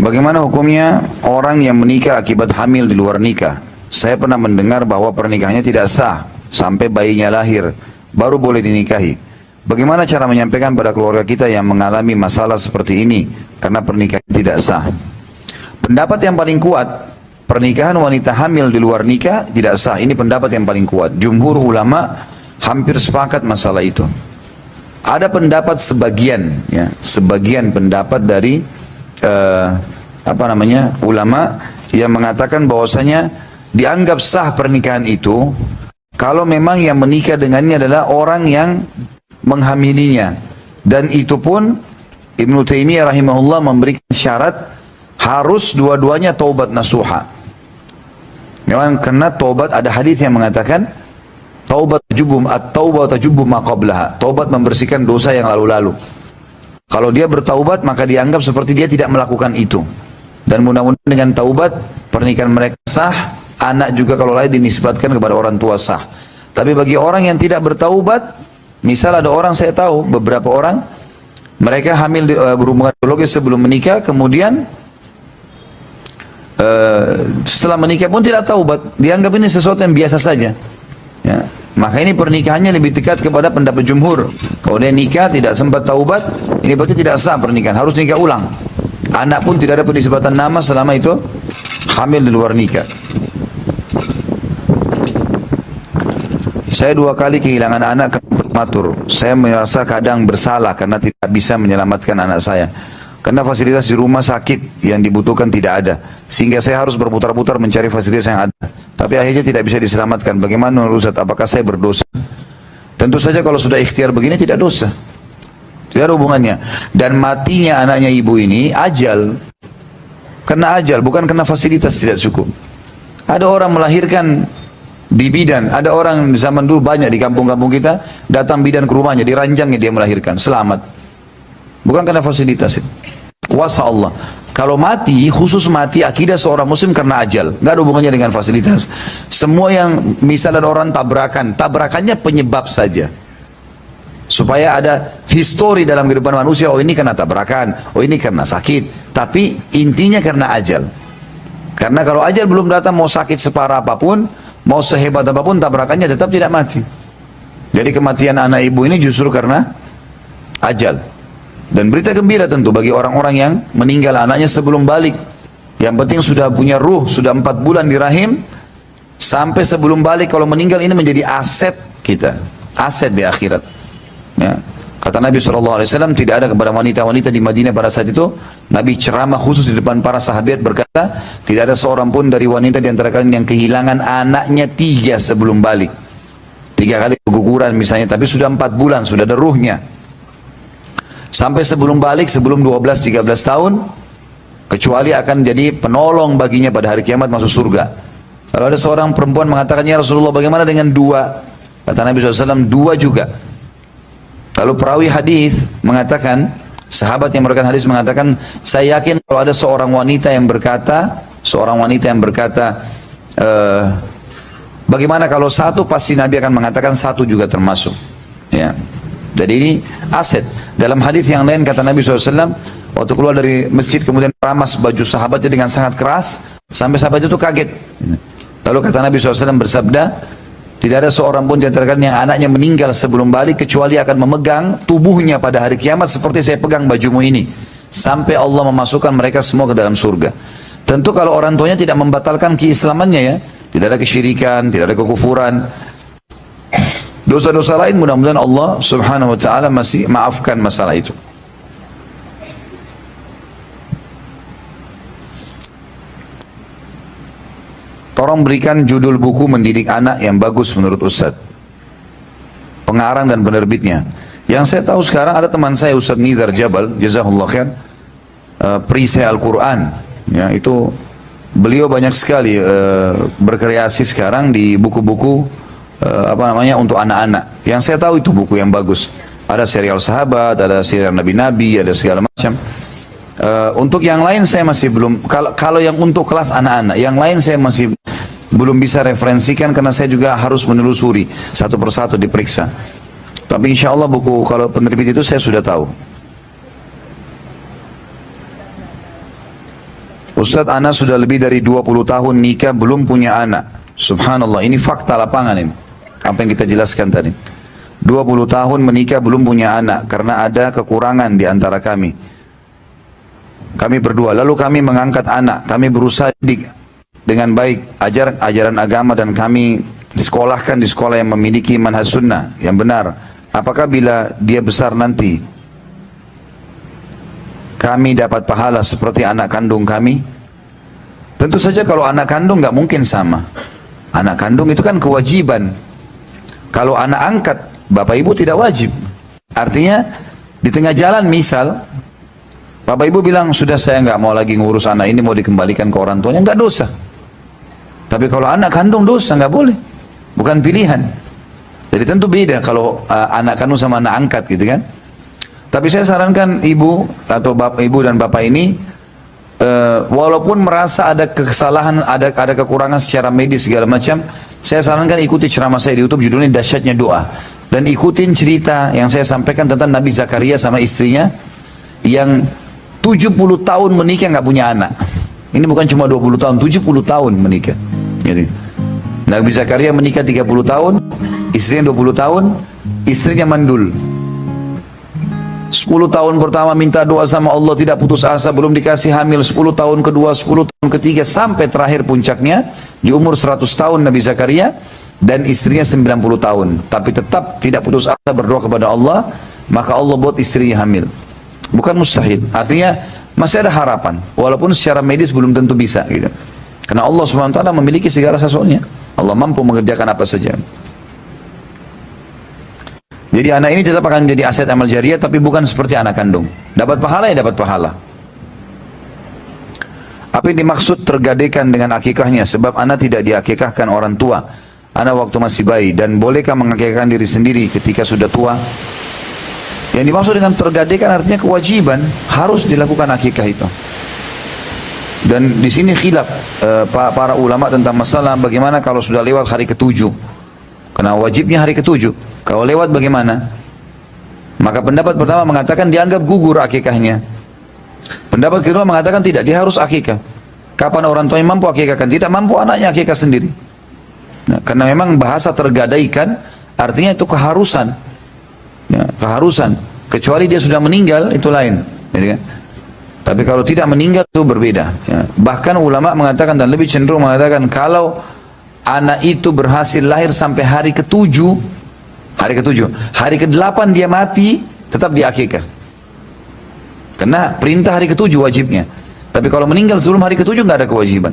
Bagaimana hukumnya orang yang menikah akibat hamil di luar nikah? Saya pernah mendengar bahwa pernikahannya tidak sah sampai bayinya lahir, baru boleh dinikahi. Bagaimana cara menyampaikan pada keluarga kita yang mengalami masalah seperti ini karena pernikahan tidak sah? Pendapat yang paling kuat, pernikahan wanita hamil di luar nikah tidak sah. Ini pendapat yang paling kuat. Jumhur ulama hampir sepakat masalah itu. Ada pendapat sebagian, ya, sebagian pendapat dari ulama yang mengatakan bahwasanya dianggap sah pernikahan itu kalau memang yang menikah dengannya adalah orang yang menghamilinya, dan itu pun Ibnu Taimiyah rahimahullah memberikan syarat harus dua-duanya taubat nasuha. Memang karena taubat, ada hadis yang mengatakan taubat tajubu ma qablaha, taubat membersihkan dosa yang lalu-lalu. Kalau dia bertaubat maka dianggap seperti dia tidak melakukan itu. Dan mudah-mudahan dengan taubat pernikahan mereka sah, anak juga kalau lahir dinisbatkan kepada orang tua sah. Tapi bagi orang yang tidak bertaubat, misal ada orang, saya tahu beberapa orang mereka hamil berhubungan biologis sebelum menikah, kemudian setelah menikah pun tidak taubat, dianggap ini sesuatu yang biasa saja, ya. Maka ini pernikahannya lebih dekat kepada pendapat jumhur. Kalau dia nikah tidak sempat taubat, ini berarti tidak sah pernikahan, harus nikah ulang. Anak pun tidak ada penisbatan nama selama itu hamil di luar nikah. Saya 2 kali kehilangan anak prematur. Saya merasa kadang bersalah karena tidak bisa menyelamatkan anak saya. Karena fasilitas di rumah sakit yang dibutuhkan tidak ada. Sehingga saya harus berputar-putar mencari fasilitas yang ada. Tapi akhirnya tidak bisa diselamatkan. Bagaimana menurut Ustaz? Apakah saya berdosa? Tentu saja kalau sudah ikhtiar begini tidak dosa. Tidak ada hubungannya. Dan matinya anaknya ibu ini ajal. Karena ajal, bukan karena fasilitas tidak cukup. Ada orang melahirkan di bidan. Ada orang zaman dulu banyak di kampung-kampung kita, datang bidan ke rumahnya, diranjangnya dia melahirkan. Selamat. Bukan karena fasilitas itu. Kuasa Allah. Kalau mati, khusus mati akidah seorang muslim karena ajal. Nggak ada hubungannya dengan fasilitas. Semua yang misalnya orang tabrakan, tabrakannya penyebab saja. Supaya ada histori dalam kehidupan manusia, oh ini karena tabrakan, oh ini karena sakit. Tapi intinya karena ajal. Karena kalau ajal belum datang, mau sakit separah apapun, mau sehebat apapun, tabrakannya tetap tidak mati. Jadi kematian anak ibu ini justru karena ajal. Dan berita gembira tentu bagi orang-orang yang meninggal anaknya sebelum balik. Yang penting sudah punya ruh, sudah 4 bulan di rahim, sampai sebelum balik kalau meninggal ini menjadi aset kita, aset di akhirat. Ya. Kata Nabi SAW, tidak ada kepada wanita-wanita di Madinah pada saat itu, Nabi ceramah khusus di depan para sahabat berkata, tidak ada seorang pun dari wanita di antara kalian yang kehilangan anaknya 3 sebelum balik. 3 kali keguguran misalnya, tapi sudah 4 bulan, sudah ada ruhnya. Sampai sebelum balik, sebelum 12-13 tahun, kecuali akan jadi penolong baginya pada hari kiamat masuk surga. Kalau ada seorang perempuan mengatakan, ya Rasulullah bagaimana dengan 2? Kata Nabi SAW, 2 juga. Lalu perawi hadis mengatakan, sahabat yang meriwayatkan hadis mengatakan, saya yakin kalau ada seorang wanita yang berkata, bagaimana kalau 1, pasti Nabi akan mengatakan 1 juga termasuk. Ya. Jadi ini aset. Dalam hadis yang lain kata Nabi SAW, waktu keluar dari masjid kemudian ramas baju sahabatnya dengan sangat keras, sampai sahabat itu kaget. Lalu kata Nabi SAW bersabda, tidak ada seorang pun di antara kalian yang anaknya meninggal sebelum balik, kecuali akan memegang tubuhnya pada hari kiamat seperti saya pegang bajumu ini, sampai Allah memasukkan mereka semua ke dalam surga. Tentu kalau orang tuanya tidak membatalkan keislamannya, ya, tidak ada kesyirikan, tidak ada kekufuran, dosa-dosa lain, mudah-mudahan Allah subhanahu wa ta'ala masih maafkan masalah itu. Tolong berikan judul buku mendidik anak yang bagus menurut Ustaz, pengarang dan penerbitnya. Yang saya tahu sekarang ada teman saya Ustaz Nizar Jabal, jazakallah khair, perisai Al-Quran, ya, itu beliau banyak sekali berkreasi sekarang di buku-buku untuk anak-anak. Yang saya tahu itu buku yang bagus. Ada serial sahabat, ada serial nabi-nabi, ada segala macam. Untuk yang lain saya masih belum. Kalau yang untuk kelas anak-anak, yang lain saya masih belum bisa referensikan karena saya juga harus menelusuri satu persatu diperiksa. Tapi insya Allah buku kalau penerbit itu saya sudah tahu. Ustadz, anak sudah lebih dari 20 tahun nikah belum punya anak. Subhanallah, ini fakta lapangan ini. Apa yang kita jelaskan tadi. 20 tahun menikah belum punya anak karena ada kekurangan di antara kami. Kami berdua, lalu kami mengangkat anak, kami berusaha didik dengan baik ajaran agama dan kami disekolahkan di sekolah yang memiliki manhaj sunnah yang benar. Apakah bila dia besar nanti kami dapat pahala seperti anak kandung kami? Tentu saja kalau anak kandung nggak mungkin sama. Anak kandung itu kan kewajiban. Kalau anak angkat, bapak ibu tidak wajib. Artinya di tengah jalan misal, bapak ibu bilang sudah saya nggak mau lagi ngurus anak ini, mau dikembalikan ke orang tuanya, nggak dosa. Tapi kalau anak kandung dosa, nggak boleh. Bukan pilihan. Jadi tentu beda kalau anak kandung sama anak angkat gitu kan. Tapi saya sarankan ibu atau ibu dan bapak ini, walaupun merasa ada kesalahan, ada kekurangan secara medis segala macam, saya sarankan ikuti ceramah saya di YouTube, judulnya Dahsyatnya Doa, dan ikutin cerita yang saya sampaikan tentang Nabi Zakaria sama istrinya yang 70 tahun menikah nggak punya anak. Ini bukan cuma 20 tahun, 70 tahun menikah. Jadi Nabi Zakaria menikah 30 tahun, istrinya 20 tahun, istrinya mandul. 10 tahun pertama minta doa sama Allah, tidak putus asa, belum dikasih hamil. 10 tahun kedua, 10 tahun ketiga, sampai terakhir puncaknya di umur 100 tahun Nabi Zakaria, dan istrinya 90 tahun. Tapi tetap tidak putus asa berdoa kepada Allah, maka Allah buat istrinya hamil. Bukan mustahil, artinya masih ada harapan, walaupun secara medis belum tentu bisa gitu. Karena Allah SWT memiliki segala sesuatunya. Allah mampu mengerjakan apa saja. Jadi anak ini tetap akan menjadi aset amal jariah, tapi bukan seperti anak kandung. Dapat pahala ya dapat pahala. Apa yang dimaksud tergadaikan dengan akikahnya? Sebab anak tidak diakikahkan orang tua. Anak waktu masih bayi. Dan bolehkah mengakikahkan diri sendiri ketika sudah tua? Yang dimaksud dengan tergadaikan artinya kewajiban. Harus dilakukan akikah itu. Dan di sini khilaf para ulama tentang masalah bagaimana kalau sudah lewat hari ke-7. Karena wajibnya hari ke-7. Kalau lewat bagaimana? Maka pendapat pertama mengatakan dianggap gugur akikahnya. Pendapat kedua mengatakan tidak, dia harus akikah. Kapan orang tuanya mampu akikahkan? Tidak mampu, anaknya akikah sendiri. Nah, karena memang bahasa tergadaikan artinya itu keharusan. Ya, keharusan. Kecuali dia sudah meninggal, itu lain. Jadi, kan? Tapi kalau tidak meninggal itu berbeda. Ya. Bahkan ulama mengatakan dan lebih cenderung mengatakan kalau anak itu berhasil lahir sampai hari ke-7, hari ke-8 dia mati, tetap diakikah. Karena perintah hari ke-7 wajibnya. Tapi kalau meninggal sebelum hari ke-7 nggak ada kewajiban.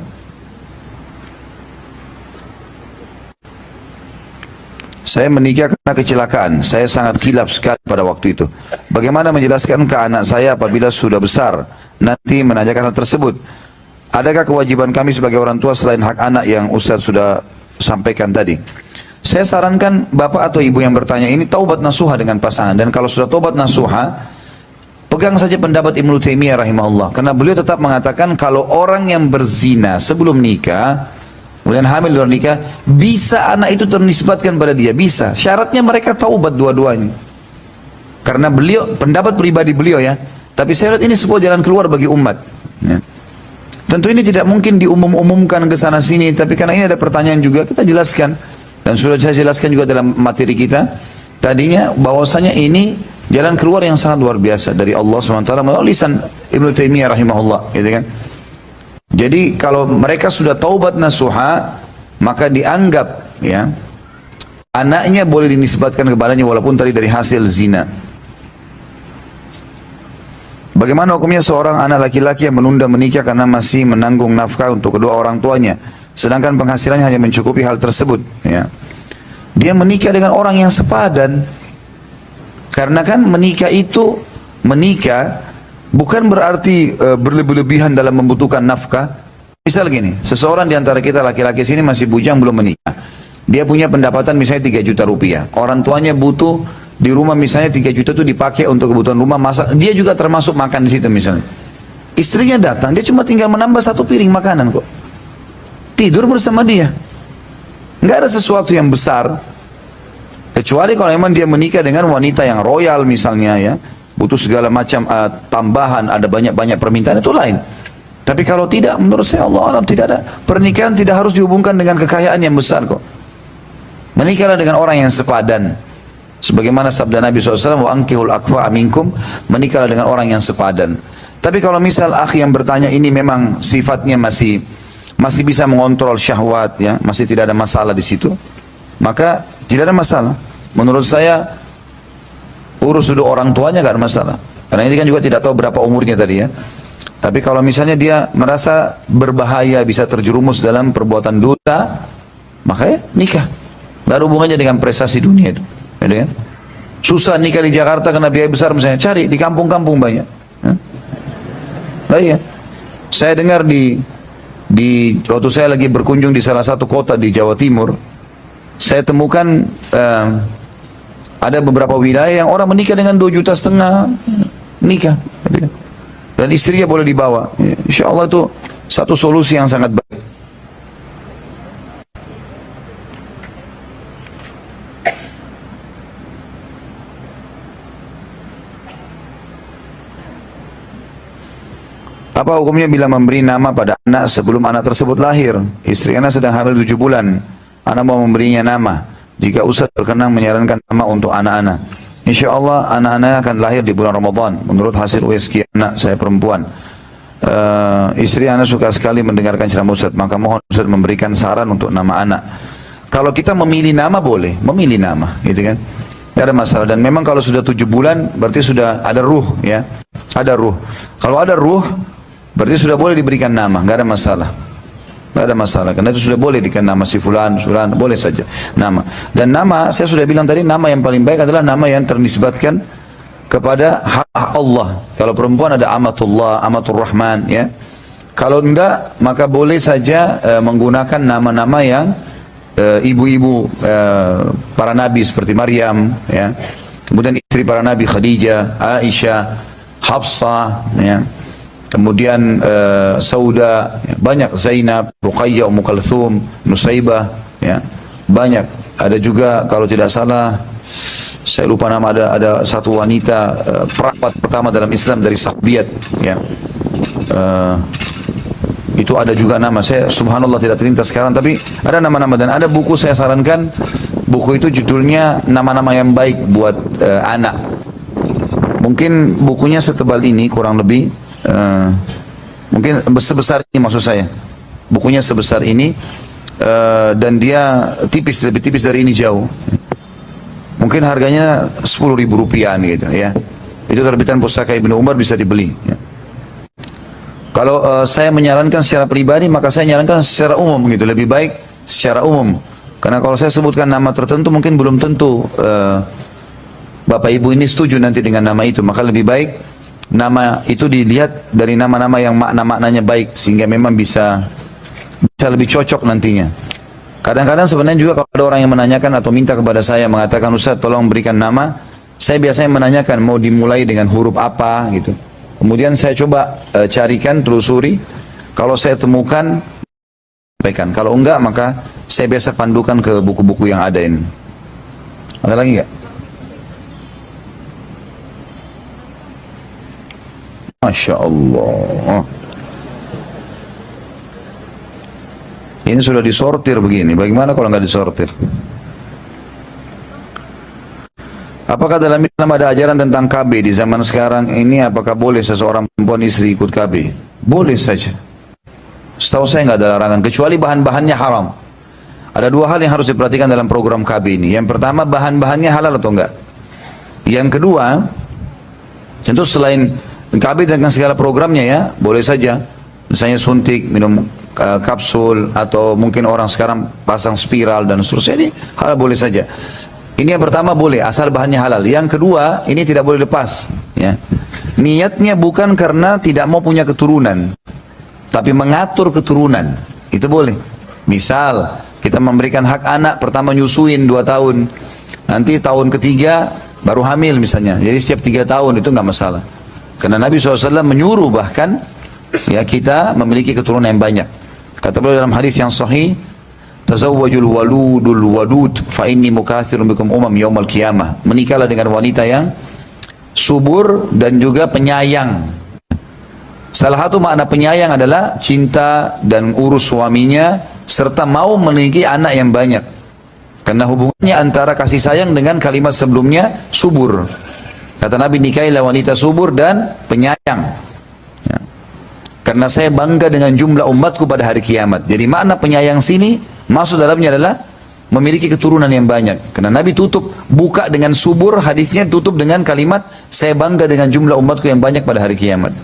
Saya menikah karena kecelakaan. Saya sangat kilap sekali pada waktu itu. Bagaimana menjelaskan ke anak saya apabila sudah besar nanti menanyakan hal tersebut? Adakah kewajiban kami sebagai orang tua selain hak anak yang Ustaz sudah sampaikan tadi? Saya sarankan bapak atau ibu yang bertanya ini taubat nasuha dengan pasangan. Dan kalau sudah taubat nasuha, pegang saja pendapat Ibnu Taimiyah rahimahullah. Karena beliau tetap mengatakan kalau orang yang berzina sebelum nikah, kemudian hamil luar nikah, bisa anak itu ternisbatkan pada dia, bisa. Syaratnya mereka taubat dua-duanya. Karena beliau, pendapat pribadi beliau ya, tapi saya lihat ini sebuah jalan keluar bagi umat. Ya. Tentu ini tidak mungkin diumum-umumkan ke sana sini, tapi karena ini ada pertanyaan juga, kita jelaskan. Dan sudah saya jelaskan juga dalam materi kita, tadinya bahwasanya ini jalan keluar yang sangat luar biasa dari Allah SWT melalui lisan Ibnu Taimiyah rahimahullah, gitu kan. Jadi kalau mereka sudah taubat nasuha, maka dianggap ya anaknya boleh dinisbatkan kepadanya walaupun tadi dari hasil zina. Bagaimana hukumnya seorang anak laki-laki yang menunda menikah karena masih menanggung nafkah untuk kedua orang tuanya, sedangkan penghasilannya hanya mencukupi hal tersebut? Ya. Dia menikah dengan orang yang sepadan, karena kan menikah bukan berarti berlebih-lebihan dalam membutuhkan nafkah. Misal gini, seseorang di antara kita laki-laki sini masih bujang belum menikah. Dia punya pendapatan misalnya 3 juta rupiah. Orang tuanya butuh di rumah misalnya 3 juta itu dipakai untuk kebutuhan rumah, masak. Dia juga termasuk makan di situ misalnya. Istrinya datang, dia cuma tinggal menambah 1 piring makanan kok. Tidur bersama dia. Nggak ada sesuatu yang besar. Kecuali kalau memang dia menikah dengan wanita yang royal misalnya ya. Butuh segala macam tambahan, ada banyak-banyak permintaan, itu lain. Tapi kalau tidak, menurut saya Allah alam tidak ada. Pernikahan tidak harus dihubungkan dengan kekayaan yang besar kok. Menikahlah dengan orang yang sepadan. Sebagaimana sabda Nabi SAW, wa ankihul akfa minkum, menikahlah dengan orang yang sepadan. Tapi kalau misal akhi yang bertanya ini memang sifatnya masih bisa mengontrol syahwat, ya, masih tidak ada masalah di situ, maka tidak ada masalah. Menurut saya urus dulu orang tuanya gak ada masalah. Karena ini kan juga tidak tahu berapa umurnya tadi ya. Tapi kalau misalnya dia merasa berbahaya, bisa terjerumus dalam perbuatan dosa, maka ya nikah. Gak ada hubungannya dengan prestasi dunia itu. Ya, kan? Susah nikah di Jakarta karena biaya besar misalnya. Cari di kampung-kampung banyak. Nah iya. Saya dengar di waktu saya lagi berkunjung di salah satu kota di Jawa Timur, saya temukan ada beberapa wilayah yang orang menikah dengan 2,5 juta nikah. Dan istrinya boleh dibawa. Insya Allah itu satu solusi yang sangat baik. Apa hukumnya bila memberi nama pada anak sebelum anak tersebut lahir? Istri anak sedang hamil 7 bulan. Anak mau memberinya nama. Jika Ustaz berkenan menyarankan nama untuk anak-anak. Insya Allah anak-anak akan lahir di bulan Ramadan. Menurut hasil USG anak saya perempuan. Istri anak suka sekali mendengarkan ceramah Ustaz. Maka mohon Ustaz memberikan saran untuk nama anak. Kalau kita memilih nama boleh. Memilih nama. Gitu kan. Tidak ada masalah. Dan memang kalau sudah 7 bulan berarti sudah ada ruh. Ya. Ada ruh. Kalau ada ruh berarti sudah boleh diberikan nama, nggak ada masalah. Nggak ada masalah, karena itu sudah boleh diberikan nama si fulan, boleh saja nama. Dan nama, saya sudah bilang tadi, nama yang paling baik adalah nama yang ternisbatkan kepada hak Allah. Kalau perempuan ada amatullah, amatur rahman, ya. Kalau enggak, maka boleh saja menggunakan nama-nama yang ibu-ibu para nabi seperti Maryam, ya. Kemudian istri para nabi Khadijah, Aisyah, Hafsah, ya. Kemudian Sauda, ya, banyak, Zainab, Ruqayyah, Ummu Kalthum, Nusaibah, ya, banyak. Ada juga kalau tidak salah, saya lupa nama, ada satu wanita perawat pertama dalam Islam dari Sahabiyat, ya. Itu ada juga nama, saya subhanallah tidak terlintas sekarang, tapi ada nama-nama. Dan ada buku saya sarankan, buku itu judulnya nama-nama yang baik buat anak. Mungkin bukunya setebal ini kurang lebih. Mungkin sebesar ini maksud saya, bukunya sebesar ini, dan dia tipis, lebih tipis dari ini jauh. Mungkin harganya 10.000 rupiah gitu ya. Itu terbitan Pustaka Ibnu Umar, bisa dibeli ya. Kalau saya menyarankan secara pribadi, maka saya menyarankan secara umum gitu, lebih baik secara umum. Karena kalau saya sebutkan nama tertentu mungkin belum tentu Bapak Ibu ini setuju nanti dengan nama itu. Maka lebih baik nama itu dilihat dari nama-nama yang makna-maknanya baik, sehingga memang bisa lebih cocok nantinya. Kadang-kadang sebenarnya juga kalau ada orang yang menanyakan atau minta kepada saya, mengatakan Ustaz tolong berikan nama, saya biasanya menanyakan mau dimulai dengan huruf apa gitu. Kemudian saya coba carikan, telusuri, kalau saya temukan sampaikan, kalau enggak maka saya biasa pandukan ke buku-buku yang ada ini. Ada lagi enggak? Masya Allah. Ini sudah disortir begini. Bagaimana kalau nggak disortir? Apakah dalam Islam ada ajaran tentang KB di zaman sekarang ini? Apakah boleh seseorang perempuan istri ikut KB? Boleh saja. Setahu saya nggak ada larangan, kecuali bahan-bahannya haram. Ada 2 hal yang harus diperhatikan dalam program KB ini. Yang pertama, bahan-bahannya halal atau enggak. Yang kedua, tentu selain KB dengan segala programnya ya, boleh saja. Misalnya suntik, minum kapsul, atau mungkin orang sekarang pasang spiral dan seterusnya, ini halal boleh saja. Ini yang pertama boleh, asal bahannya halal. Yang kedua, ini tidak boleh lepas. Ya. Niatnya bukan karena tidak mau punya keturunan, tapi mengatur keturunan. Itu boleh. Misal, kita memberikan hak anak, pertama nyusuin 2 tahun. Nanti tahun ketiga baru hamil misalnya. Jadi setiap 3 tahun itu nggak masalah. Karena Nabi SAW menyuruh bahkan ya kita memiliki keturunan yang banyak. Kata beliau dalam hadis yang sahih, tazawwajul waludul wadud fa inni mukatsirun bikum yaumal qiyamah. Menikahlah dengan wanita yang subur dan juga penyayang. Salah satu makna penyayang adalah cinta dan urus suaminya serta mau memiliki anak yang banyak. Karena hubungannya antara kasih sayang dengan kalimat sebelumnya subur. Kata Nabi, nikahilah wanita subur dan penyayang. Ya. Karena saya bangga dengan jumlah umatku pada hari kiamat. Jadi makna penyayang sini maksud dalamnya adalah memiliki keturunan yang banyak. Karena Nabi buka dengan subur, hadisnya tutup dengan kalimat saya bangga dengan jumlah umatku yang banyak pada hari kiamat.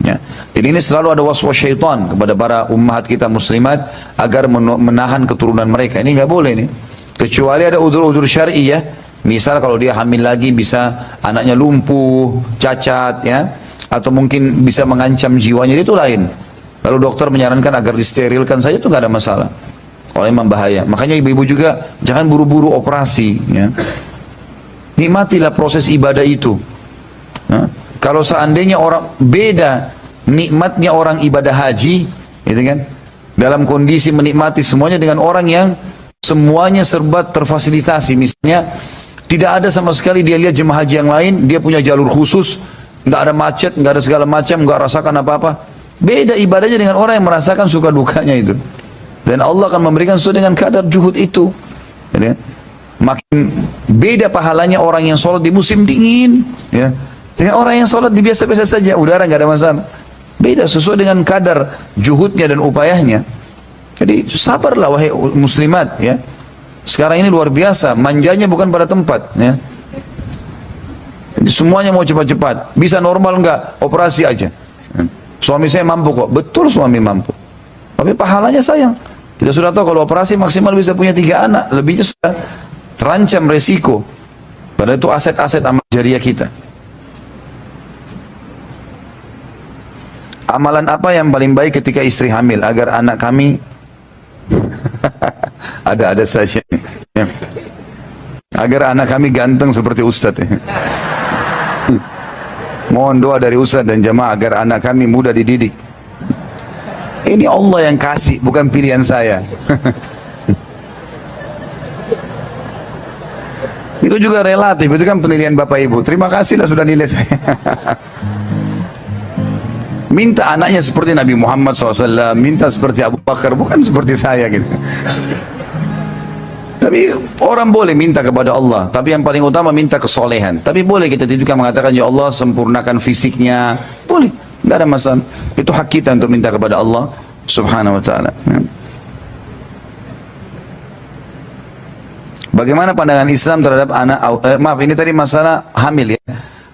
Ya. Jadi ini selalu ada waswas syaitan kepada para ummahat kita muslimat agar menahan keturunan mereka. Ini nggak boleh nih. Kecuali ada udzur-udzur syar'i ya. Misal kalau dia hamil lagi bisa anaknya lumpuh, cacat ya, atau mungkin bisa mengancam jiwanya, itu lain. Lalu dokter menyarankan agar disterilkan saja, itu nggak ada masalah. Kalau memang bahaya. Makanya ibu-ibu juga jangan buru-buru operasi ya. Nikmatilah proses ibadah itu. Ya. Kalau seandainya orang beda nikmatnya orang ibadah haji, gitu kan? Dalam kondisi menikmati semuanya dengan orang yang semuanya serba terfasilitasi. Misalnya tidak ada sama sekali dia lihat jemaah haji yang lain, dia punya jalur khusus, nggak ada macet, nggak ada segala macam, nggak rasakan apa-apa. Beda ibadahnya dengan orang yang merasakan suka dukanya itu. Dan Allah akan memberikan sesuai dengan kadar juhud itu. Ya. Makin beda pahalanya orang yang sholat di musim dingin, ya, dengan orang yang sholat di biasa-biasa saja, udara nggak ada masalah. Beda sesuai dengan kadar juhudnya dan upayanya. Jadi sabarlah wahai muslimat ya. Sekarang ini luar biasa, manjanya bukan pada tempat ya. Jadi semuanya mau cepat-cepat. Bisa normal enggak? Operasi aja. Suami saya mampu kok. Betul suami mampu. Tapi pahalanya sayang. Kita sudah tahu kalau operasi maksimal bisa punya 3 anak. Lebihnya sudah terancam resiko. Padahal itu aset-aset amal jariah kita. Amalan apa yang paling baik ketika istri hamil agar anak kami ada saja ya. Agar anak kami ganteng seperti Ustadz ya. Mohon doa dari Ustadz dan jamaah agar anak kami mudah dididik. Ini Allah yang kasih, bukan pilihan saya. Itu juga relatif, itu kan penilaian Bapak Ibu. Terima kasihlah sudah nilai saya. Minta anaknya seperti Nabi Muhammad SAW, minta seperti Abu Bakar, bukan seperti saya gitu. Tapi orang boleh minta kepada Allah, tapi yang paling utama minta kesolehan. Tapi boleh kita juga mengatakan, ya Allah sempurnakan fisiknya, boleh, nggak ada masalah. Itu hak kita untuk minta kepada Allah Subhanahu Wa Taala. Bagaimana pandangan Islam terhadap anak? Maaf, ini tadi masalah hamil ya.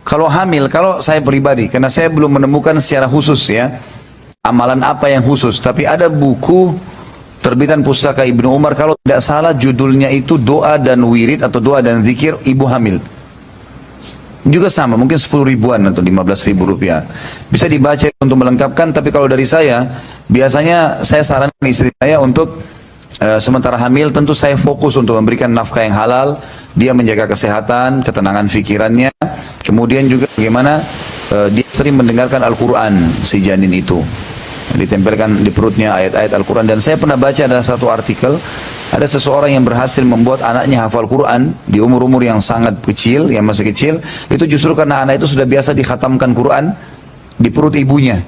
Kalau hamil, kalau saya pribadi, karena saya belum menemukan secara khusus ya, amalan apa yang khusus. Tapi ada buku terbitan pustaka Ibnu Umar, kalau tidak salah judulnya itu doa dan wirid atau doa dan zikir ibu hamil. Juga sama, mungkin 10 ribuan atau 15 ribu rupiah. Bisa dibaca untuk melengkapkan, tapi kalau dari saya, biasanya saya sarankan istri saya untuk sementara hamil, tentu saya fokus untuk memberikan nafkah yang halal, dia menjaga kesehatan, ketenangan pikirannya, kemudian juga bagaimana dia sering mendengarkan Al-Quran si janin itu, ditempelkan di perutnya ayat-ayat Al-Quran. Dan saya pernah baca ada satu artikel, ada seseorang yang berhasil membuat anaknya hafal Quran di umur-umur yang sangat kecil, yang masih kecil, itu justru karena anak itu sudah biasa dikhatamkan Quran di perut ibunya.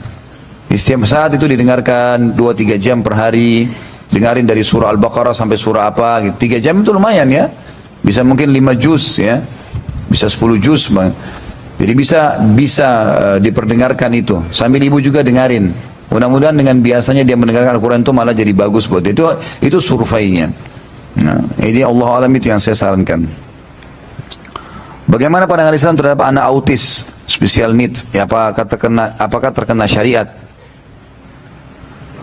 Di setiap saat itu didengarkan 2-3 jam per hari, dengarin dari surah Al-Baqarah sampai surah apa gitu. 3 jam itu lumayan ya, bisa mungkin 5 juz ya, bisa 10 juz bang. Jadi bisa diperdengarkan itu sambil ibu juga dengarin. Mudah-mudahan dengan biasanya dia mendengarkan Al-Quran itu malah jadi bagus buat dia. Itu surveinya. Nah, ini Allah alam itu yang saya sarankan. Bagaimana pandangan Islam terhadap anak autis, special need? Ya, apakah terkena syariat?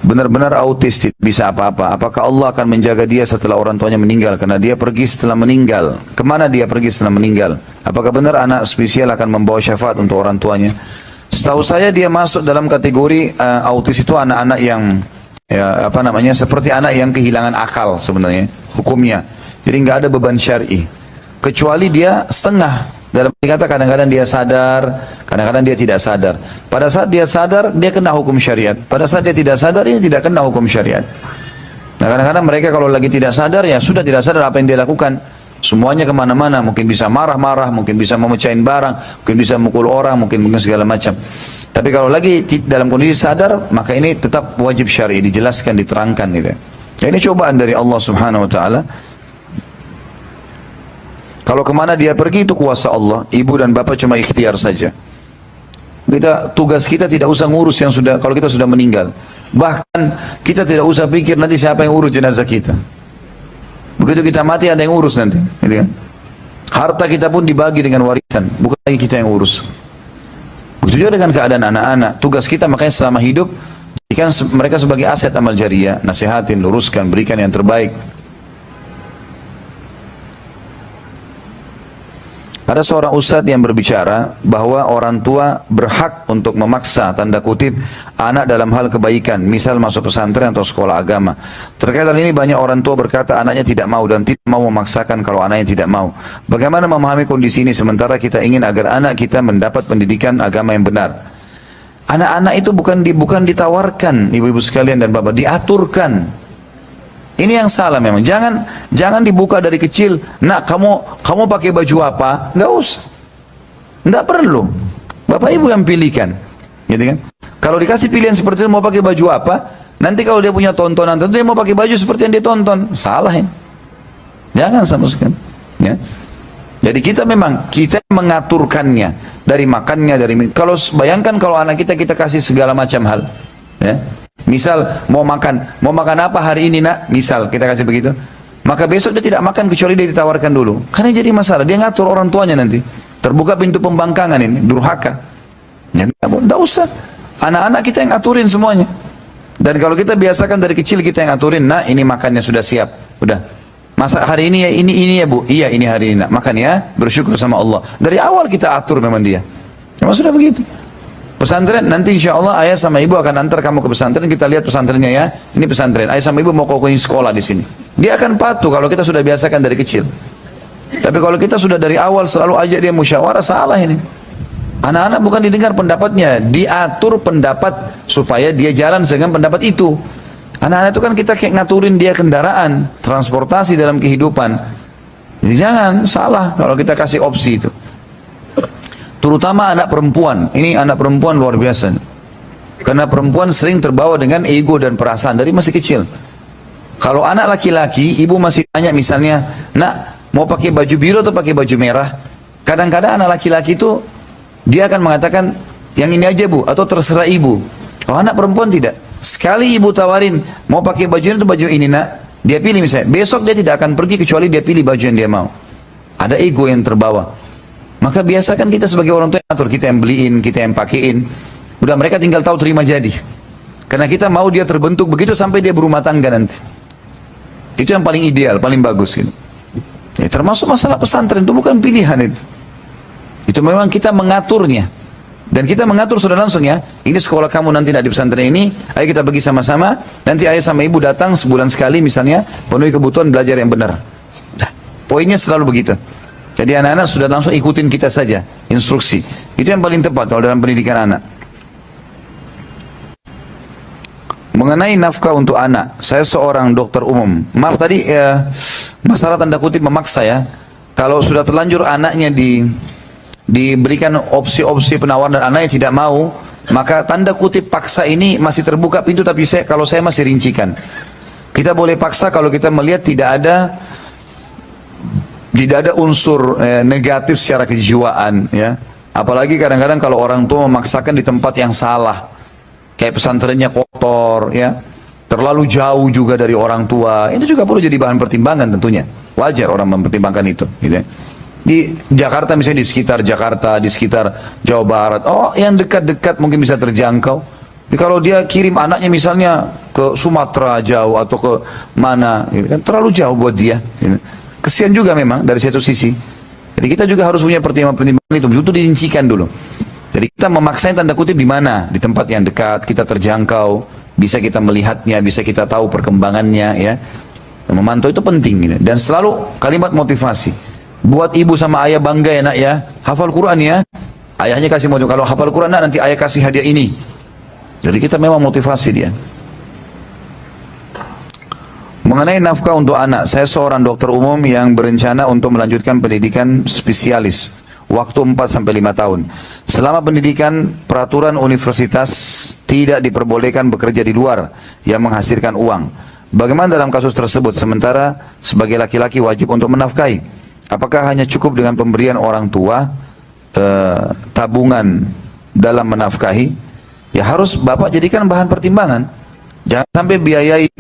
Benar-benar autis tidak bisa apa-apa. Apakah Allah akan menjaga dia setelah orang tuanya meninggal? Karena dia pergi setelah meninggal. Kemana dia pergi setelah meninggal? Apakah benar anak spesial akan membawa syafaat untuk orang tuanya? Setahu saya dia masuk dalam kategori autis itu anak-anak yang ya, seperti anak yang kehilangan akal sebenarnya hukumnya. Jadi nggak ada beban syar'i. Kecuali dia setengah. Dalam kata kadang-kadang dia sadar, kadang-kadang dia tidak sadar. Pada saat dia sadar, dia kena hukum syariat. Pada saat dia tidak sadar, dia tidak kena hukum syariat. Nah, kadang-kadang mereka kalau lagi tidak sadar, ya sudah tidak sadar apa yang dia lakukan. semuanya kemana-mana, mungkin bisa marah-marah, mungkin bisa memecahin barang, mungkin bisa mukul orang, mungkin segala macam. Tapi kalau lagi dalam kondisi sadar, maka ini tetap wajib syar'i, dijelaskan, diterangkan gitu. Ya, ini cobaan dari Allah Subhanahu wa taala. Kalau kemana dia pergi itu kuasa Allah. Ibu dan bapak cuma ikhtiar saja. Tugas kita tidak usah ngurus yang sudah, kalau kita sudah meninggal. Bahkan kita tidak usah pikir nanti siapa yang urus jenazah kita. Begitu kita mati ada yang urus nanti, gitu kan? Harta kita pun dibagi dengan warisan, bukan lagi kita yang urus. Begitu juga dengan keadaan anak-anak. Tugas kita makanya selama hidup jadikan mereka sebagai aset amal jariah, nasihatin, luruskan, berikan yang terbaik. Ada seorang ustadz yang berbicara bahwa orang tua berhak untuk memaksa, tanda kutip, anak dalam hal kebaikan, misal masuk pesantren atau sekolah agama. Terkait hal ini banyak orang tua berkata anaknya tidak mau dan tidak mau memaksakan kalau anaknya tidak mau. Bagaimana memahami kondisi ini sementara kita ingin agar anak kita mendapat pendidikan agama yang benar? Anak-anak itu bukan ditawarkan, ibu-ibu sekalian dan bapak, diaturkan. Ini yang salah memang. Jangan dibuka dari kecil. Nak, kamu pakai baju apa? Enggak usah. Enggak perlu. Bapak ibu yang pilihkan. Gitu kan? Kalau dikasih pilihan seperti itu mau pakai baju apa? Nanti kalau dia punya tontonan tentu dia mau pakai baju seperti yang dia tonton. Salah ya. Jangan sama sekali. Ya. Jadi kita mengaturkannya dari makannya, kalau bayangkan kalau anak kita kasih segala macam hal. Ya. Misal mau makan apa hari ini nak? Misal kita kasih begitu, maka besok dia tidak makan kecuali dia ditawarkan dulu. Karena jadi masalah, dia ngatur orang tuanya nanti. Terbuka pintu pembangkangan ini, durhaka. Ya, tidak usah. Anak-anak kita yang aturin semuanya. Dan kalau kita biasakan dari kecil kita yang aturin, nah ini makannya sudah siap, udah. Masa hari ini ya ini ya bu, iya ini hari ini nak makan ya, bersyukur sama Allah. Dari awal kita atur memang dia. Memang sudah begitu. Pesantren nanti insya Allah ayah sama ibu akan antar kamu ke pesantren, kita lihat pesantrennya ya. Ini pesantren, ayah sama ibu mau kokohin sekolah di sini. Dia akan patuh kalau kita sudah biasakan dari kecil. Tapi kalau kita sudah dari awal selalu ajak dia musyawarah, salah ini. Anak-anak bukan didengar pendapatnya, diatur pendapat supaya dia jalan dengan pendapat itu. Anak-anak itu kan kita kayak ngaturin dia kendaraan, transportasi dalam kehidupan. Jadi jangan salah kalau kita kasih opsi itu. Terutama anak perempuan. Ini anak perempuan luar biasa. Karena perempuan sering terbawa dengan ego dan perasaan dari masih kecil. Kalau anak laki-laki, ibu masih tanya misalnya, nak mau pakai baju biru atau pakai baju merah? Kadang-kadang anak laki-laki itu dia akan mengatakan yang ini aja bu, atau terserah ibu. Kalau anak perempuan tidak. Sekali ibu tawarin mau pakai baju ini atau baju ini nak, dia pilih misalnya. Besok dia tidak akan pergi kecuali dia pilih baju yang dia mau. Ada ego yang terbawa. Maka biasakan kita sebagai orang tua yang atur, kita yang beliin, kita yang pakein. Udah mereka tinggal tahu terima jadi. Karena kita mau dia terbentuk begitu sampai dia berumah tangga nanti. Itu yang paling ideal, paling bagus gitu. Ya, termasuk masalah pesantren itu bukan pilihan itu. Itu memang kita mengaturnya. Dan kita mengatur sudah langsung ya. Ini sekolah kamu nanti di pesantren ini, ayo kita pergi sama-sama. Nanti ayah sama ibu datang sebulan sekali misalnya, penuhi kebutuhan belajar yang benar. Nah, poinnya selalu begitu. Jadi anak-anak sudah langsung ikutin kita saja, instruksi. Itu yang paling tepat kalau dalam pendidikan anak. Mengenai nafkah untuk anak, saya seorang dokter umum. Maaf tadi masalah tanda kutip memaksa ya. Kalau sudah terlanjur anaknya diberikan opsi-opsi penawaran dan anaknya tidak mau, maka tanda kutip paksa ini masih terbuka pintu, tapi kalau saya masih rincikan. Kita boleh paksa kalau kita melihat tidak ada unsur negatif secara kejiwaan ya. Apalagi kadang-kadang kalau orang tua memaksakan di tempat yang salah, kayak pesantrennya kotor ya, terlalu jauh juga dari orang tua, itu juga perlu jadi bahan pertimbangan tentunya. Wajar orang mempertimbangkan itu gitu ya. Di Jakarta misalnya, di sekitar Jakarta, di sekitar Jawa Barat, oh yang dekat-dekat mungkin bisa terjangkau. Tapi kalau dia kirim anaknya misalnya ke Sumatera jauh atau ke mana gitu kan, terlalu jauh buat dia gitu. Kesian juga memang dari satu sisi. Jadi kita juga harus punya pertimbangan itu, betul dirincikan dulu. Jadi kita memaksain tanda kutip di mana? Di tempat yang dekat, kita terjangkau, bisa kita melihatnya, bisa kita tahu perkembangannya ya. Memantau itu penting gitu. Dan selalu kalimat motivasi. Buat ibu sama ayah bangga ya nak ya, hafal Quran ya. Ayahnya kasih motivasi, kalau hafal Quran nak, nanti ayah kasih hadiah ini. Jadi kita memang motivasi dia. Mengenai nafkah untuk anak, saya seorang dokter umum yang berencana untuk melanjutkan pendidikan spesialis. Waktu 4-5 tahun. Selama pendidikan, peraturan universitas tidak diperbolehkan bekerja di luar yang menghasilkan uang. Bagaimana dalam kasus tersebut? Sementara sebagai laki-laki wajib untuk menafkahi. Apakah hanya cukup dengan pemberian orang tua, tabungan dalam menafkahi? Ya harus Bapak jadikan bahan pertimbangan. Jangan sampai biayai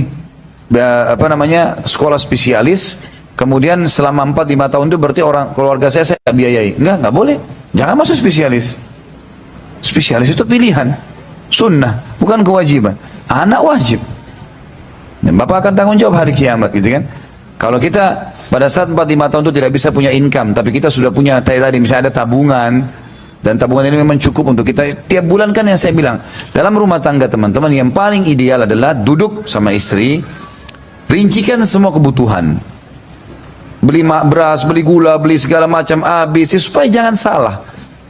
sekolah spesialis, kemudian selama 4-5 tahun itu berarti orang keluarga saya biayai. Enggak boleh. Jangan masuk spesialis. Spesialis itu pilihan, sunnah, bukan kewajiban. Anak wajib. Dan Bapak akan tanggung jawab hari kiamat, gitu kan? Kalau kita pada saat 4-5 tahun itu tidak bisa punya income, tapi kita sudah punya tadi misalnya ada tabungan, dan tabungan ini memang cukup untuk kita tiap bulan, kan yang saya bilang, dalam rumah tangga teman-teman yang paling ideal adalah duduk sama istri, rincikan semua kebutuhan. Beli beras, beli gula, beli segala macam habis, supaya jangan salah.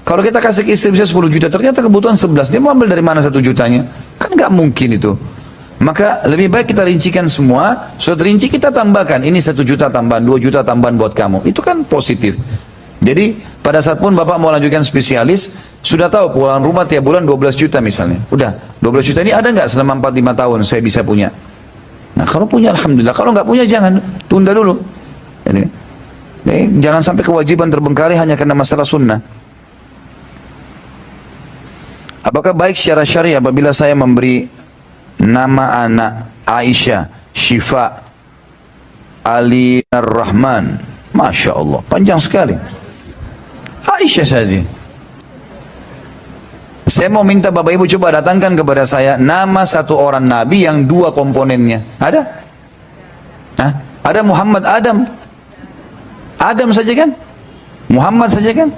Kalau kita kasih ke istri bisa 10 juta, ternyata kebutuhan 11, dia mau ambil dari mana 1 jutanya? Kan nggak mungkin itu. Maka lebih baik kita rincikan semua, sudah terinci kita tambahkan, ini 1 juta tambahan, 2 juta tambahan buat kamu. Itu kan positif. Jadi pada saat pun Bapak mau lanjutkan spesialis, sudah tahu pulang rumah tiap bulan 12 juta misalnya. Udah, 12 juta ini ada nggak selama 4-5 tahun saya bisa punya? Nah kalau punya alhamdulillah, kalau nggak punya jangan, tunda dulu. Jadi jangan sampai kewajiban terbengkalai hanya karena masalah sunnah. Apakah baik secara syar'i apabila saya memberi nama anak Aisyah, Syifa, Ali Ar-Rahman? Masya Allah, panjang sekali. Aisyah saja. Saya mau minta Bapak Ibu coba datangkan kepada saya nama satu orang Nabi yang 2 komponennya. Ada? Hah? Ada Muhammad Adam. Adam saja kan? Muhammad saja kan?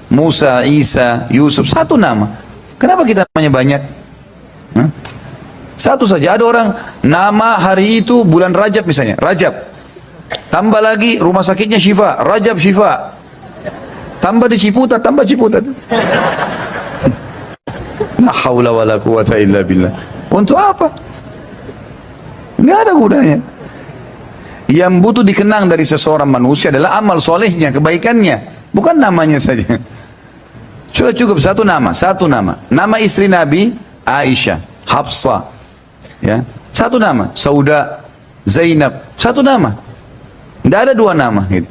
Musa, Isa, Yusuf, satu nama. Kenapa kita namanya banyak? Hah? Satu saja. Ada orang nama hari itu bulan Rajab misalnya, Rajab. Tambah lagi rumah sakitnya Syifa, Rajab Syifa. Tambah di Ciputat, tambah Ciputat. La haula wala quwata illa billah. Untuk apa? Enggak ada gunanya. Yang butuh dikenang dari seseorang manusia adalah amal solehnya, kebaikannya, bukan namanya saja. Sudah cukup satu nama, satu nama. Nama istri Nabi Aisyah, Hafsah, ya, satu nama. Sauda, Zainab, satu nama. Tidak ada 2 nama. Gitu.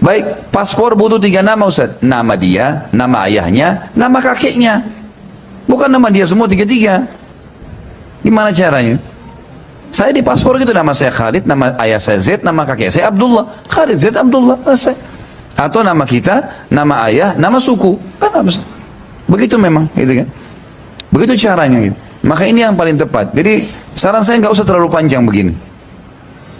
Baik, paspor butuh 3 nama Ustaz. Nama dia, nama ayahnya, nama kakeknya. Bukan nama dia semua 3-3. Gimana caranya? Saya di paspor gitu, nama saya Khalid, nama ayah saya Zaid, nama kakek saya Abdullah. Khalid, Zaid, Abdullah, selesai. Atau nama kita, nama ayah, nama suku. Kan apa? Begitu memang, gitu kan. Begitu caranya gitu. Maka ini yang paling tepat. Jadi saran saya nggak usah terlalu panjang begini.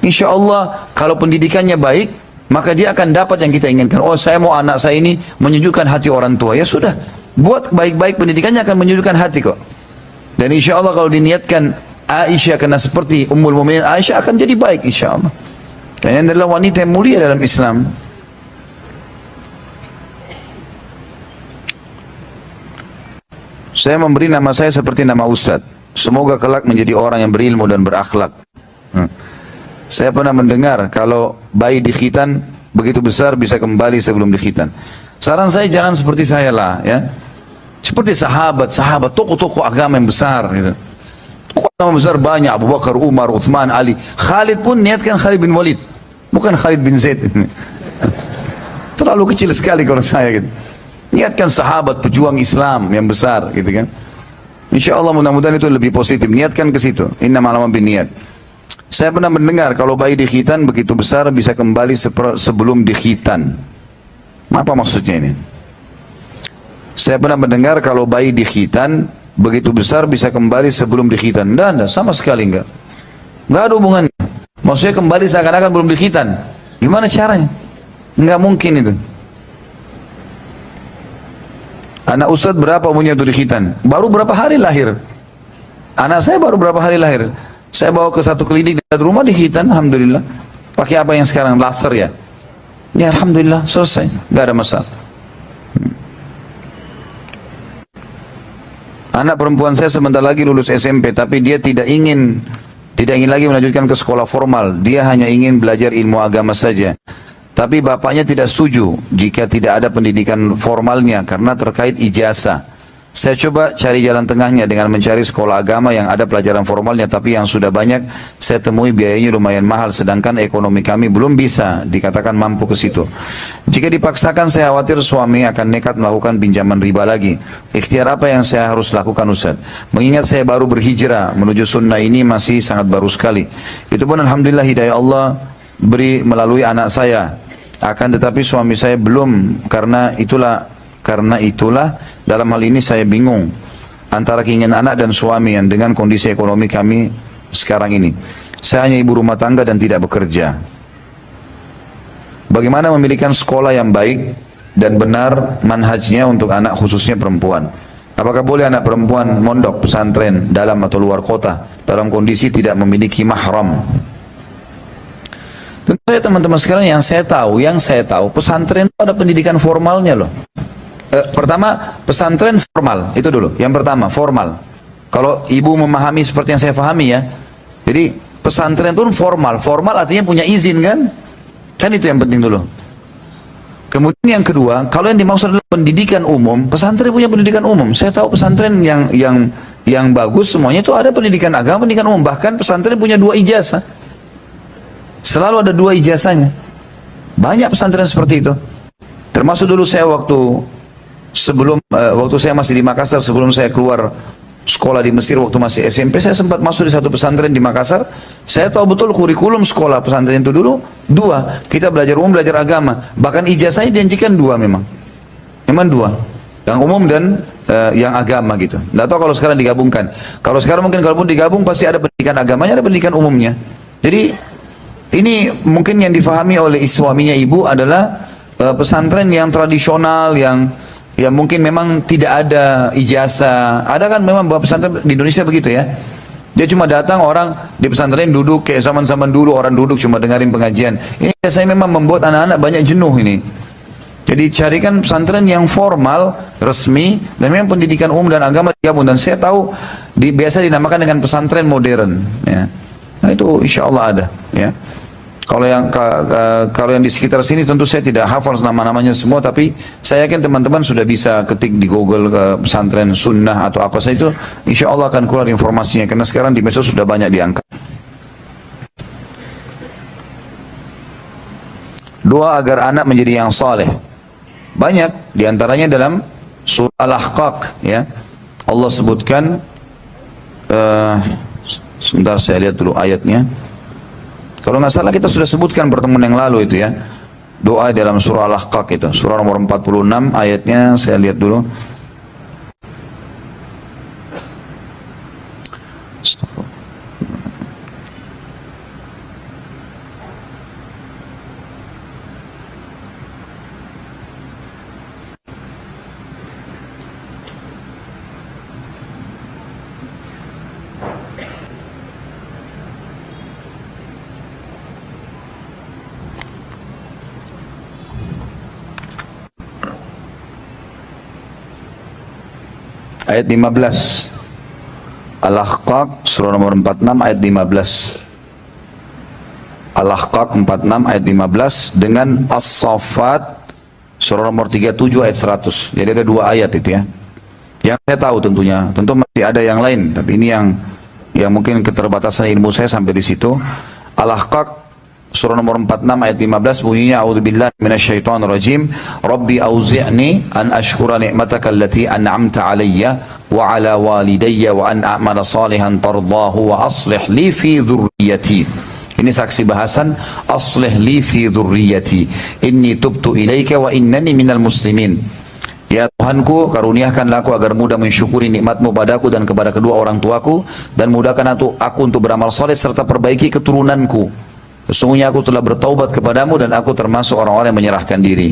Insya Allah kalau pendidikannya baik, maka dia akan dapat yang kita inginkan. Oh, saya mau anak saya ini menyejukkan hati orang tua. Ya sudah, buat baik-baik pendidikannya akan menyejukkan hati kok. Dan insya Allah kalau diniatkan Aisyah karena seperti Ummul Mukminin Aisyah akan jadi baik insya Allah. Karena adalah wanita yang mulia dalam Islam. Saya memberi nama saya seperti nama Ustadz. Semoga kelak menjadi orang yang berilmu dan berakhlak. Saya pernah mendengar kalau bayi dikhitan begitu besar bisa kembali sebelum dikhitan. Saran saya jangan seperti saya lah, ya. Seperti sahabat, tokoh-tokoh agama yang besar, gitu. Tokoh agama besar banyak, Abu Bakar, Umar, Uthman, Ali. Khalid pun niatkan Khalid bin Walid, bukan Khalid bin Zaid. Terlalu kecil sekali kalau saya gitu. Niatkan sahabat, pejuang Islam yang besar, gitu kan. Insya Allah mudah-mudahan itu lebih positif. Niatkan ke situ. Innamal a'malu binniyat. Saya pernah mendengar kalau bayi dikhitan begitu besar bisa kembali sebelum dikhitan. Apa maksudnya ini? Saya pernah mendengar kalau bayi dikhitan begitu besar bisa kembali sebelum dikhitan. Tidak, sama sekali enggak. Enggak ada hubungannya. Maksudnya kembali seakan-akan belum dikhitan. Gimana caranya? Enggak mungkin itu. Anak Ustadz berapa umurnya untuk dikhitan? Baru berapa hari lahir. Anak saya baru berapa hari lahir. Saya bawa ke satu klinik dekat rumah dikhitan, alhamdulillah. Pakai apa yang sekarang? Laser ya? Ya alhamdulillah, selesai. Gak ada masalah. Anak perempuan saya sebentar lagi lulus SMP, tapi dia Tidak ingin lagi melanjutkan ke sekolah formal. Dia hanya ingin belajar ilmu agama saja. Tapi bapaknya tidak setuju jika tidak ada pendidikan formalnya karena terkait ijazah. Saya coba cari jalan tengahnya dengan mencari sekolah agama yang ada pelajaran formalnya, tapi yang sudah banyak saya temui biayanya lumayan mahal, sedangkan ekonomi kami belum bisa dikatakan mampu ke situ. Jika dipaksakan, saya khawatir suami akan nekat melakukan pinjaman riba lagi. Ikhtiar apa yang saya harus lakukan, Ustaz? Mengingat saya baru berhijrah menuju sunnah ini masih sangat baru sekali. Itu pun alhamdulillah hidayah Allah beri melalui anak saya. Akan tetapi suami saya belum, karena itulah dalam hal ini saya bingung antara keinginan anak dan suami yang dengan kondisi ekonomi kami sekarang ini. Saya hanya ibu rumah tangga dan tidak bekerja. Bagaimana memilihkan sekolah yang baik dan benar manhajnya untuk anak khususnya perempuan? Apakah boleh anak perempuan mondok pesantren dalam atau luar kota dalam kondisi tidak memiliki mahram? Tentu saja teman-teman sekalian, yang saya tahu pesantren itu ada pendidikan formalnya loh. Pertama, pesantren formal, itu dulu. Yang pertama, formal. Kalau ibu memahami seperti yang saya pahami ya. Jadi, pesantren itu formal. Formal artinya punya izin kan? Kan itu yang penting dulu. Kemudian yang kedua, kalau yang dimaksud adalah pendidikan umum, pesantren punya pendidikan umum. Saya tahu pesantren yang bagus semuanya itu ada pendidikan agama, pendidikan umum. Bahkan pesantren punya 2 ijazah. Selalu ada 2 ijazahnya. Banyak pesantren seperti itu. Termasuk dulu saya waktu saya masih di Makassar, sebelum saya keluar sekolah di Mesir waktu masih SMP, saya sempat masuk di satu pesantren di Makassar. Saya tahu betul kurikulum sekolah pesantren itu dulu 2. Kita belajar umum, belajar agama. Bahkan ijazahnya dijanjikan 2 memang 2. Yang umum dan yang agama gitu. Nggak tahu kalau sekarang digabungkan. Kalau sekarang mungkin kalaupun digabung pasti ada pendidikan agamanya, ada pendidikan umumnya. Jadi ini mungkin yang difahami oleh suaminya ibu adalah pesantren yang tradisional, yang mungkin memang tidak ada ijazah. Ada kan memang bahwa pesantren di Indonesia begitu ya. Dia cuma datang orang di pesantren duduk kayak zaman-zaman dulu orang duduk cuma dengerin pengajian. Ini biasanya memang membuat anak-anak banyak jenuh ini. Jadi carikan pesantren yang formal, resmi, dan memang pendidikan umum dan agama digabung. Dan saya tahu biasa dinamakan dengan pesantren modern. Ya. Nah itu insya Allah ada. Ya. Kalau yang di sekitar sini tentu saya tidak hafal nama-namanya semua, tapi saya yakin teman-teman sudah bisa ketik di Google pesantren sunnah atau apa saja itu, insya Allah akan keluar informasinya, karena sekarang di medsos sudah banyak diangkat. Doa agar anak menjadi yang saleh. Banyak diantaranya dalam surah Al-Ahqaq ya. Allah sebutkan sebentar saya lihat dulu ayatnya. Kalau nggak salah kita sudah sebutkan pertemuan yang lalu itu ya. Doa dalam surah Al-Ahqaq itu. Surah nomor 46 ayatnya saya lihat dulu. Ayat 15 Al-Ahqaq surah nomor 46 ayat 15. Al-Ahqaq 46 ayat 15 dengan As-Saffat surah nomor 37 ayat 100. Jadi ada 2 ayat itu ya. Yang saya tahu tentunya, tentu masih ada yang lain, tapi ini yang mungkin keterbatasan ilmu saya sampai di situ. Al-Ahqaq surah nomor 46 ayat 15 bunyinya a'udzubillahi minasyaitonirrajim rabbi auzi'ni an ashkura ni'mataka allati an'amta alayya wa ala walidayya wa an a'mala salihan tardahu wa aslih li fi dhurriyyati. Ini saksi bahasan aslih li fi dhurriyyati inni tubtu ilaika wa innani minal muslimin. Ya Tuhanku, karuniakanlah aku agar mudah mensyukuri nikmatmu padaku dan kepada kedua orang tuaku, dan mudahkan aku untuk beramal saleh serta perbaiki keturunanku. Sesungguhnya aku telah bertaubat kepadamu dan aku termasuk orang-orang yang menyerahkan diri.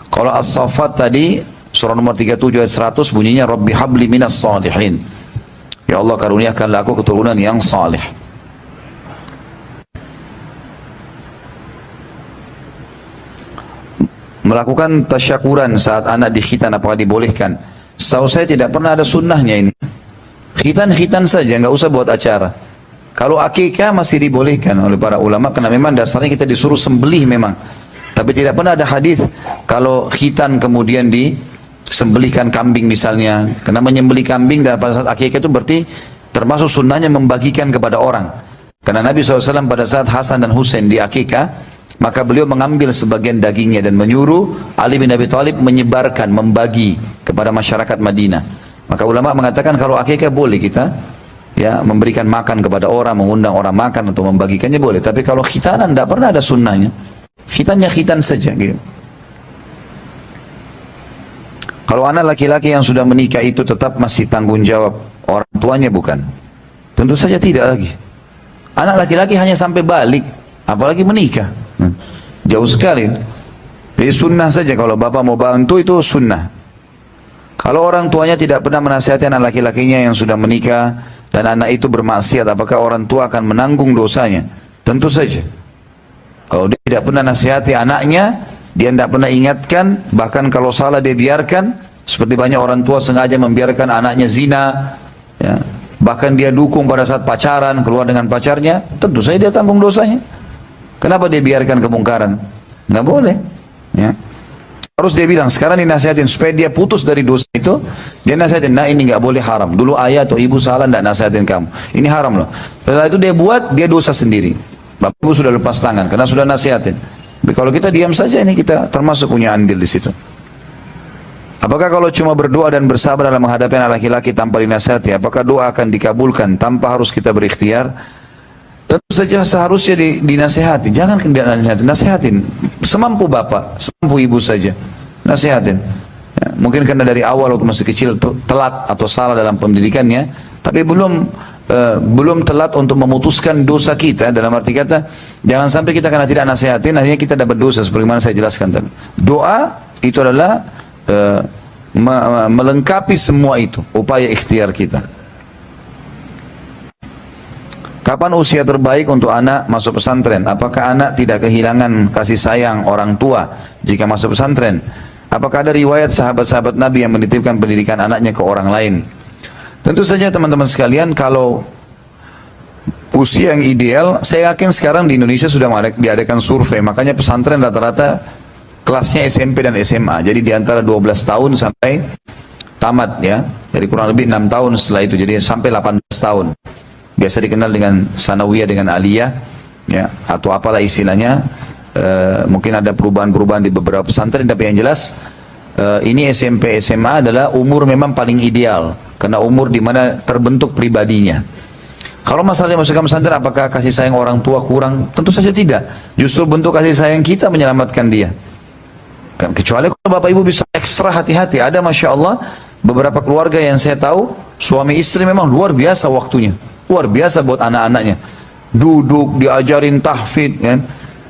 Kalau As-Saffat tadi surah nomor 37 ayat 100 bunyinya Rabbi habli minas salihin. Ya Allah, karuniakanlah aku keturunan yang saleh. Melakukan tasyakuran saat anak dikhitan apakah dibolehkan? Setahu saya tidak pernah ada sunnahnya ini. Khitan saja, nggak usah buat acara. Kalau akikah masih dibolehkan oleh para ulama karena memang dasarnya kita disuruh sembelih memang. Tapi tidak pernah ada hadis kalau khitan kemudian disembelihkan kambing misalnya. Karena menyembelih kambing dan pada saat akikah itu berarti termasuk sunnahnya membagikan kepada orang. Karena Nabi SAW pada saat Hasan dan Husain di akikah, maka beliau mengambil sebagian dagingnya dan menyuruh Ali bin Abi Thalib menyebarkan, membagi kepada masyarakat Madinah. Maka ulama mengatakan kalau akikah boleh kita ya memberikan makan kepada orang, mengundang orang makan atau membagikannya boleh. Tapi kalau khitanan tidak pernah ada sunnahnya. Khitannya khitan saja gitu. Kalau anak laki-laki yang sudah menikah itu tetap masih tanggung jawab orang tuanya bukan? Tentu saja tidak lagi. Anak laki-laki hanya sampai balik, apalagi menikah. Jauh sekali. Jadi sunnah saja kalau bapak mau bantu itu sunnah. Kalau orang tuanya tidak pernah menasihati anak laki-lakinya yang sudah menikah dan anak itu bermaksiat, apakah orang tua akan menanggung dosanya? Tentu saja. Kalau dia tidak pernah nasihati anaknya, dia tidak pernah ingatkan, bahkan kalau salah dia biarkan, seperti banyak orang tua sengaja membiarkan anaknya zina, ya. Bahkan dia dukung pada saat pacaran, keluar dengan pacarnya, tentu saja dia tanggung dosanya. Kenapa dia biarkan kemungkaran? Nggak boleh. Ya. Harus dia bilang, sekarang dinasihatin supaya dia putus dari dosa itu. Dia nasihatin, nah ini nggak boleh, haram. Dulu ayah atau ibu salah, nggak nasihatin kamu. Ini haram loh. Setelah itu dia buat, dia dosa sendiri. Bapak ibu sudah lepas tangan karena sudah nasihatin. Tapi kalau kita diam saja, ini kita termasuk punya andil di situ. Apakah kalau cuma berdoa dan bersabar dalam menghadapi anak laki-laki tanpa dinasihati, apakah doa akan dikabulkan tanpa harus kita berikhtiar? Tentu saja seharusnya dinasihati. Jangan dinasihati, nasihatin. Semampu bapak, semampu ibu saja. Nasihatin. Ya, mungkin karena dari awal waktu masih kecil telat atau salah dalam pendidikannya, tapi belum telat untuk memutuskan dosa kita. Dalam arti kata, jangan sampai kita karena tidak nasihatin, akhirnya kita dapat dosa. Seperti mana saya jelaskan tadi. Doa itu adalah melengkapi semua itu, upaya ikhtiar kita. Kapan usia terbaik untuk anak masuk pesantren? Apakah anak tidak kehilangan kasih sayang orang tua jika masuk pesantren? Apakah ada riwayat sahabat-sahabat Nabi yang menitipkan pendidikan anaknya ke orang lain? Tentu saja teman-teman sekalian, kalau usia yang ideal, saya yakin sekarang di Indonesia sudah diadakan survei, makanya pesantren rata-rata kelasnya SMP dan SMA. Jadi di antara 12 tahun sampai tamat ya. Jadi kurang lebih 6 tahun setelah itu, jadi sampai 18 tahun. Biasa dikenal dengan sanawiyah dengan aliyah ya, atau apalah istilahnya. Mungkin ada perubahan-perubahan di beberapa pesantren, tapi yang jelas ini SMP SMA adalah umur memang paling ideal karena umur di mana terbentuk pribadinya. Kalau masalahnya masukkan pesantren, apakah kasih sayang orang tua kurang? Tentu saja tidak. Justru bentuk kasih sayang kita menyelamatkan dia. Kecuali kalau bapak ibu bisa ekstra hati-hati. Ada masya Allah beberapa keluarga yang saya tahu suami istri memang luar biasa waktunya. Luar biasa buat anak-anaknya. Duduk, diajarin tahfidz, kan?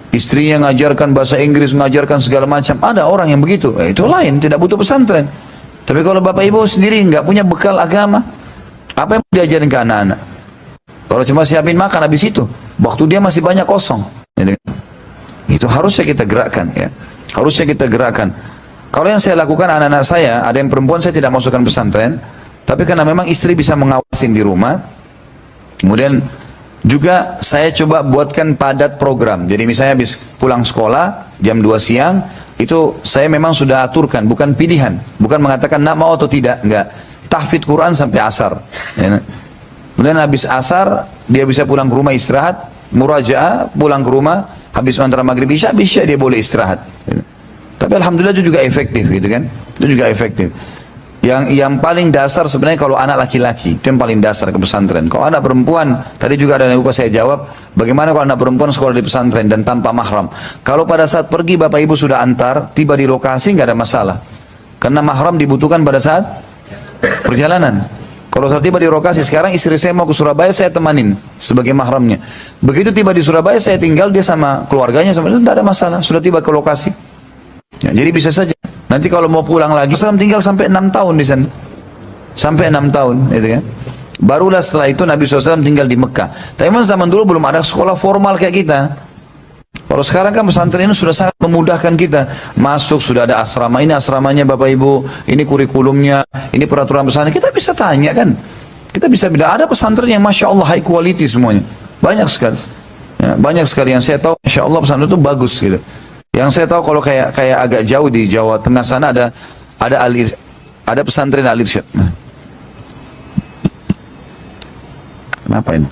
Istrinya ngajarkan bahasa Inggris, ngajarkan segala macam. Ada orang yang begitu. Itu lain, tidak butuh pesantren. Tapi kalau bapak ibu sendiri nggak punya bekal agama, apa yang mau diajarin ke anak-anak? Kalau cuma siapin makan habis itu, waktu dia masih banyak kosong. Itu harusnya kita gerakkan, ya. Harusnya kita gerakkan. Kalau yang saya lakukan anak-anak saya, ada yang perempuan saya tidak masukkan pesantren, tapi karena memang istri bisa mengawasin di rumah. Kemudian juga saya coba buatkan padat program. Jadi misalnya habis pulang sekolah jam 2 siang, itu saya memang sudah aturkan, bukan pilihan, bukan mengatakan nak mau atau tidak, enggak. Tahfidz Quran sampai asar. Ya. Kemudian habis asar dia bisa pulang ke rumah istirahat, murajaah, pulang ke rumah, habis antara maghrib isya dia boleh istirahat. Ya. Tapi alhamdulillah itu juga efektif, gitu kan? Itu juga efektif. Yang paling dasar sebenarnya kalau anak laki-laki, itu yang paling dasar ke pesantren. Kalau anak perempuan, tadi juga ada yang lupa saya jawab, bagaimana kalau anak perempuan sekolah di pesantren dan tanpa mahram? Kalau pada saat pergi bapak ibu sudah antar, tiba di lokasi nggak ada masalah. Karena mahram dibutuhkan pada saat perjalanan. Kalau saat tiba di lokasi, sekarang istri saya mau ke Surabaya, saya temanin sebagai mahramnya. Begitu tiba di Surabaya, saya tinggal, dia sama keluarganya, sama itu tidak ada masalah, sudah tiba ke lokasi. Ya, jadi bisa saja. Nanti kalau mau pulang lagi, Islam tinggal sampai 6 tahun di sana. Sampai 6 tahun, gitu kan. Barulah setelah itu Nabi SAW tinggal di Mekah. Tapi memang zaman dulu belum ada sekolah formal kayak kita. Kalau sekarang kan pesantren ini sudah sangat memudahkan kita. Masuk sudah ada asrama, ini asramanya Bapak Ibu, ini kurikulumnya, ini peraturan pesantren. Kita bisa tanya kan. Kita bisa bilang, ada pesantren yang Masya Allah high quality semuanya. Banyak sekali. Ya, banyak sekali yang saya tahu, insya Allah pesantren itu bagus gitu. Yang saya tahu kalau kayak agak jauh di Jawa Tengah sana ada ada pesantren Al Irsyad. Nah, kenapa ini?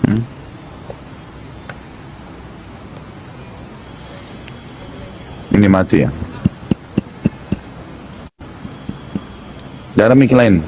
Hmm? Ini mati ya. Dalam mic lain.